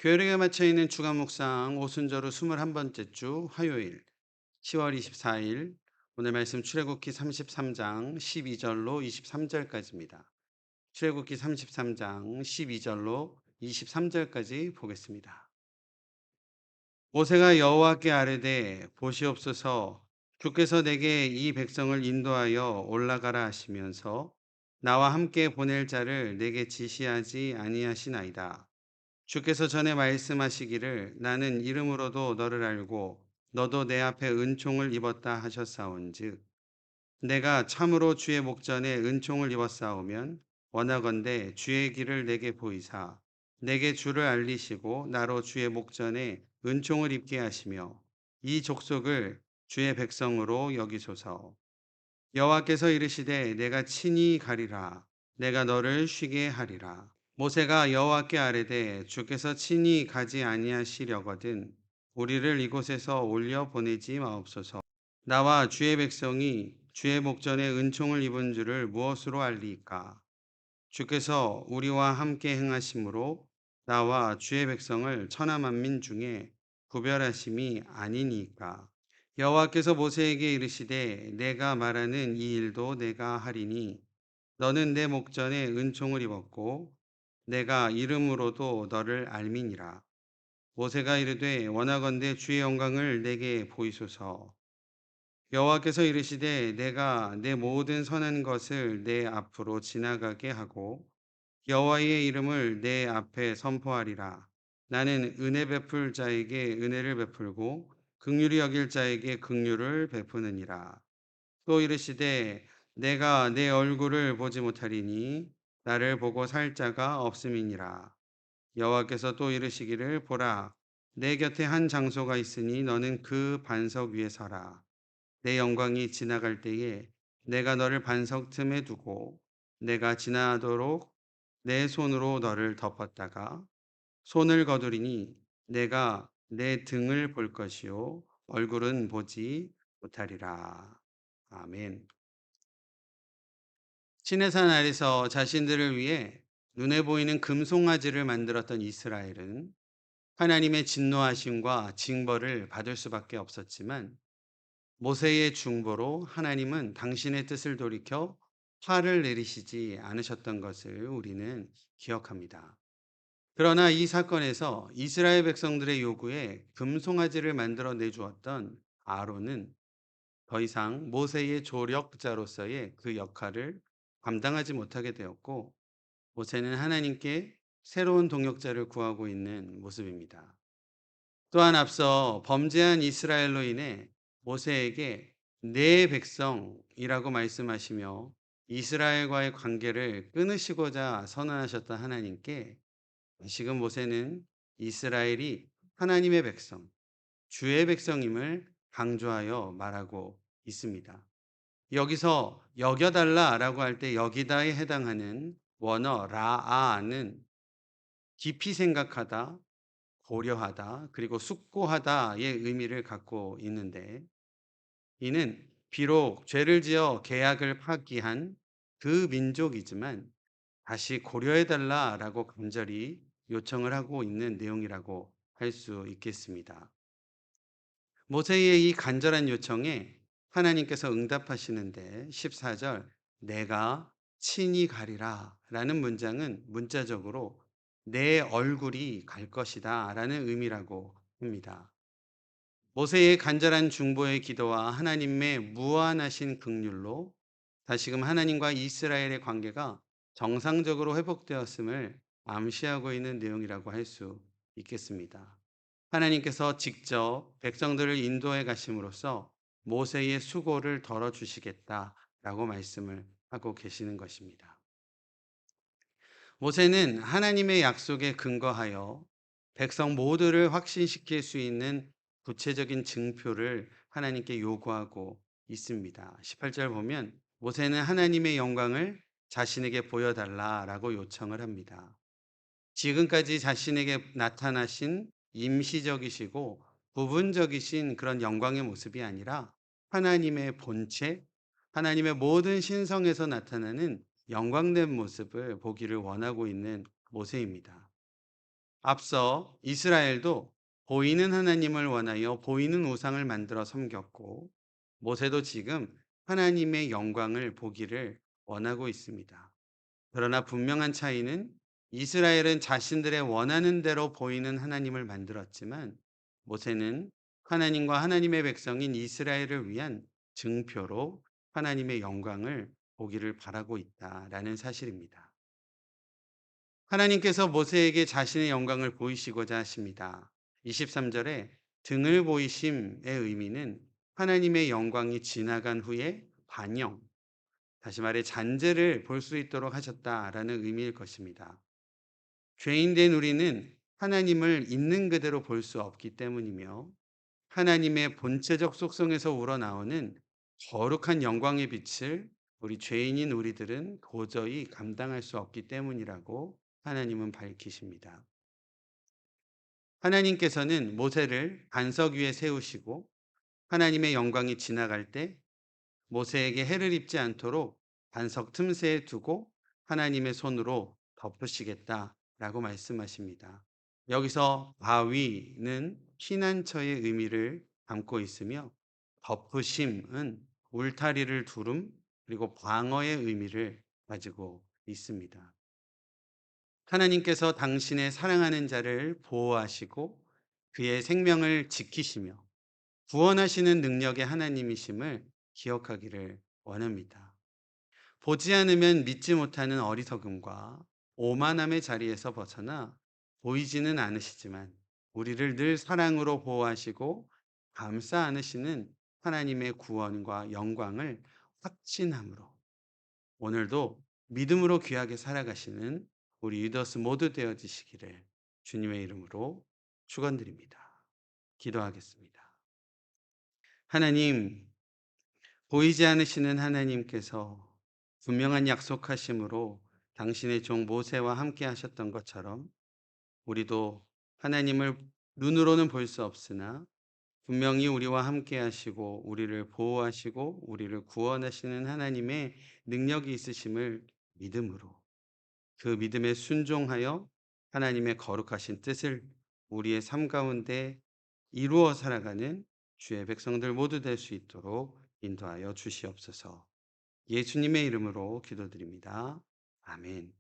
교회력에 맞춰 있는 주간 묵상 오순절후 21번째 주 화요일 10월 24일 오늘 말씀 출애굽기 33장 12절로 23절까지입니다. 출애굽기 33장 12절로 23절까지 보겠습니다. 모세가 여호와께 아뢰되 보시옵소서 주께서 내게 이 백성을 인도하여 올라가라 하시면서 나와 함께 보낼 자를 내게 지시하지 아니하시나이다. 주께서 전에 말씀하시기를 나는 이름으로도 너를 알고 너도 내 앞에 은총을 입었다 하셨사온즉 내가 참으로 주의 목전에 은총을 입었사오면 원하건대 주의 길을 내게 보이사 내게 주를 알리시고 나로 주의 목전에 은총을 입게 하시며 이 족속을 주의 백성으로 여기소서. 여호와께서 이르시되 내가 친히 가리라 내가 너를 쉬게 하리라. 모세가 여호와께 아뢰되 주께서 친히 가지 아니하시려거든 우리를 이곳에서 올려 보내지 마옵소서. 나와 주의 백성이 주의 목전에 은총을 입은 줄을 무엇으로 알리이까? 주께서 우리와 함께 행하심으로 나와 주의 백성을 천하 만민 중에 구별하심이 아니니까. 여호와께서 모세에게 이르시되 내가 말하는 이 일도 내가 하리니 너는 내 목전에 은총을 입었고 내가 이름으로도 너를 알미니라. 모세가 이르되 원하건대 주의 영광을 내게 보이소서. 여호와께서 이르시되 내가 내 모든 선한 것을 내 앞으로 지나가게 하고 여호와의 이름을 내 앞에 선포하리라. 나는 은혜 베풀 자에게 은혜를 베풀고 긍휼히 여길 자에게 긍휼을 베푸느니라. 또 이르시되 내가 내 얼굴을 보지 못하리니 나를 보고 살 자가 없음이니라. 여호와께서 또 이르시기를 보라 내 곁에 한 장소가 있으니 너는 그 반석 위에 서라. 내 영광이 지나갈 때에 내가 너를 반석 틈에 두고 내가 지나도록 내 손으로 너를 덮었다가 손을 거두리니 내가 내 등을 볼 것이요 얼굴은 보지 못하리라. 아멘. 시내산 아래서 자신들을 위해 눈에 보이는 금송아지를 만들었던 이스라엘은 하나님의 진노하심과 징벌을 받을 수밖에 없었지만 모세의 중보로 하나님은 당신의 뜻을 돌이켜 화를 내리시지 않으셨던 것을 우리는 기억합니다. 그러나 이 사건에서 이스라엘 백성들의 요구에 금송아지를 만들어 내주었던 아론은 더 이상 모세의 조력자로서의 그 역할을 감당하지 못하게 되었고 모세는 하나님께 새로운 동역자를 구하고 있는 모습입니다. 또한 앞서 범죄한 이스라엘로 인해 모세에게 내 백성이라고 말씀하시며 이스라엘과의 관계를 끊으시고자 선언하셨던 하나님께 지금 모세는 이스라엘이 하나님의 백성, 주의 백성임을 강조하여 말하고 있습니다. 여기서 여겨달라라고 할 때 여기다에 해당하는 원어 라아는 깊이 생각하다, 고려하다, 그리고 숙고하다의 의미를 갖고 있는데 이는 비록 죄를 지어 계약을 파기한 그 민족이지만 다시 고려해달라라고 간절히 요청을 하고 있는 내용이라고 할 수 있겠습니다. 모세의 이 간절한 요청에 하나님께서 응답하시는데 14절 내가 친히 가리라 라는 문장은 문자적으로 내 얼굴이 갈 것이다 라는 의미라고 합니다. 모세의 간절한 중보의 기도와 하나님의 무한하신 긍휼로 다시금 하나님과 이스라엘의 관계가 정상적으로 회복되었음을 암시하고 있는 내용이라고 할 수 있겠습니다. 하나님께서 직접 백성들을 인도해 가심으로써 모세의 수고를 덜어주시겠다라고 말씀을 하고 계시는 것입니다. 모세는 하나님의 약속에 근거하여 백성 모두를 확신시킬 수 있는 구체적인 증표를 하나님께 요구하고 있습니다. 18절 보면 모세는 하나님의 영광을 자신에게 보여달라라고 요청을 합니다. 지금까지 자신에게 나타나신 임시적이시고 부분적이신 그런 영광의 모습이 아니라 하나님의 본체, 하나님의 모든 신성에서 나타나는 영광된 모습을 보기를 원하고 있는 모세입니다. 앞서 이스라엘도 보이는 하나님을 원하여 보이는 우상을 만들어 섬겼고, 모세도 지금 하나님의 영광을 보기를 원하고 있습니다. 그러나 분명한 차이는, 이스라엘은 자신들의 원하는 대로 보이는 하나님을 만들었지만, 모세는 하나님과 하나님의 백성인 이스라엘을 위한 증표로 하나님의 영광을 보기를 바라고 있다라는 사실입니다. 하나님께서 모세에게 자신의 영광을 보이시고자 하십니다. 23절에 등을 보이심의 의미는 하나님의 영광이 지나간 후에 반영, 다시 말해 잔재를 볼 수 있도록 하셨다라는 의미일 것입니다. 죄인된 우리는 하나님을 있는 그대로 볼 수 없기 때문이며, 하나님의 본체적 속성에서 우러나오는 거룩한 영광의 빛을 우리 죄인인 우리들은 도저히 감당할 수 없기 때문이라고 하나님은 밝히십니다. 하나님께서는 모세를 반석 위에 세우시고, 하나님의 영광이 지나갈 때 모세에게 해를 입지 않도록 반석 틈새에 두고 하나님의 손으로 덮으시겠다라고 말씀하십니다. 여기서 바위는 피난처의 의미를 담고 있으며, 덮으심은 울타리를 두름, 그리고 방어의 의미를 가지고 있습니다. 하나님께서 당신의 사랑하는 자를 보호하시고 그의 생명을 지키시며 구원하시는 능력의 하나님이심을 기억하기를 원합니다. 보지 않으면 믿지 못하는 어리석음과 오만함의 자리에서 벗어나, 보이지는 않으시지만 우리를 늘 사랑으로 보호하시고 감싸 안으시는 하나님의 구원과 영광을 확신함으로, 오늘도 믿음으로 귀하게 살아가시는 우리 유더스 모두 되어지시기를 주님의 이름으로 축원드립니다. 기도하겠습니다. 하나님, 보이지 않으시는 하나님께서 분명한 약속하심으로 당신의 종 모세와 함께 하셨던 것처럼, 우리도 하나님을 눈으로는 볼 수 없으나 분명히 우리와 함께 하시고 우리를 보호하시고 우리를 구원하시는 하나님의 능력이 있으심을 믿음으로, 그 믿음에 순종하여 하나님의 거룩하신 뜻을 우리의 삶 가운데 이루어 살아가는 주의 백성들 모두 될 수 있도록 인도하여 주시옵소서. 예수님의 이름으로 기도드립니다. 아멘.